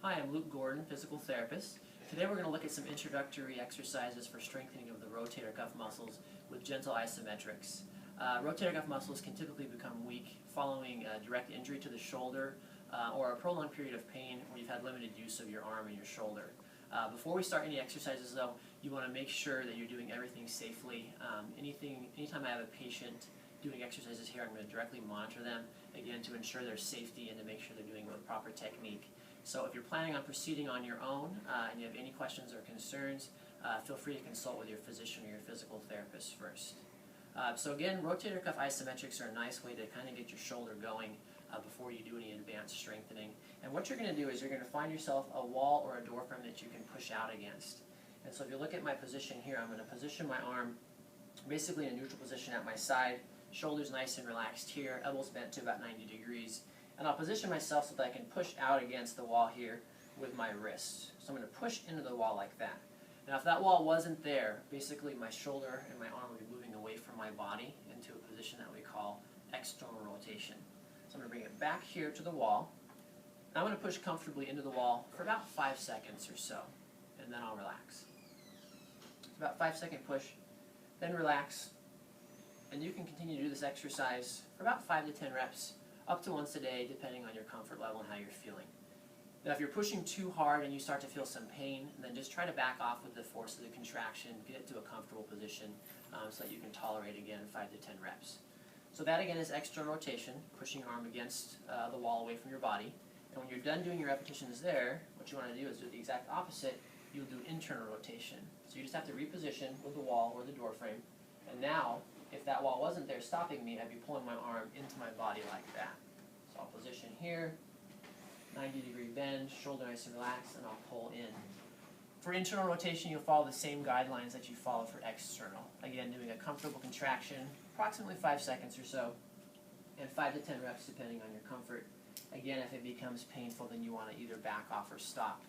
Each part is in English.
Hi, I'm Luke Gordon, physical therapist. Today we're going to look at some introductory exercises for strengthening of the rotator cuff muscles with gentle isometrics. Rotator cuff muscles can typically become weak following direct injury to the shoulder or a prolonged period of pain where you've had limited use of your arm and your shoulder. Before we start any exercises though, you want to make sure that you're doing everything safely. Anytime I have a patient doing exercises here, I'm going to directly monitor them, again, to ensure their safety and to make sure they're doing it with proper technique. So if you're planning on proceeding on your own and you have any questions or concerns, feel free to consult with your physician or your physical therapist first. So again, rotator cuff isometrics are a nice way to kind of get your shoulder going before you do any advanced strengthening. And what you're going to do is you're going to find yourself a wall or a door frame that you can push out against. And so if you look at my position here, I'm going to position my arm basically in a neutral position at my side, shoulders nice and relaxed here, elbows bent to about 90 degrees. And I'll position myself so that I can push out against the wall here with my wrist. So I'm going to push into the wall like that. Now if that wall wasn't there, basically my shoulder and my arm would be moving away from my body into a position that we call external rotation. So I'm going to bring it back here to the wall. I'm going to push comfortably into the wall for about 5 seconds or so, and then I'll relax. About 5-second push, then relax, and you can continue to do this exercise for about 5 to 10 reps, up to once a day, depending on your comfort level and how you're feeling. Now if you're pushing too hard and you start to feel some pain, then just try to back off with the force of the contraction, get it to a comfortable position so that you can tolerate, again, 5 to 10 reps. So that again is external rotation, pushing your arm against the wall away from your body. And when you're done doing your repetitions there, what you want to do is do the exact opposite. You'll do internal rotation. So you just have to reposition with the wall or the door frame. And now, if that wall wasn't there stopping me, I'd be pulling my arm into my body like that. So I'll position here, 90-degree bend, shoulder nice and relaxed, and I'll pull in. For internal rotation, you'll follow the same guidelines that you follow for external. Again, doing a comfortable contraction, approximately 5 seconds or so, and 5 to 10 reps depending on your comfort. Again, if it becomes painful, then you want to either back off or stop.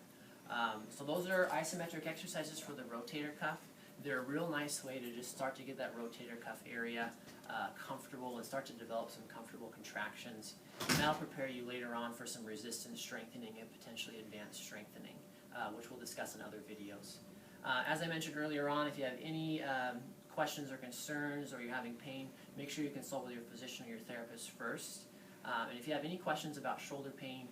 So those are isometric exercises for the rotator cuff. They're a real nice way to just start to get that rotator cuff area comfortable and start to develop some comfortable contractions. And that'll prepare you later on for some resistance strengthening and potentially advanced strengthening, which we'll discuss in other videos. As I mentioned earlier on, if you have any questions or concerns or you're having pain, make sure you consult with your physician or your therapist first. And if you have any questions about shoulder pain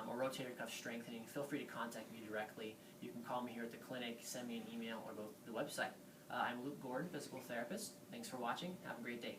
or rotator cuff strengthening, feel free to contact me directly. You can call me here at the clinic, send me an email, or go to the website. I'm Luke Gordon, physical therapist. Thanks for watching. Have a great day.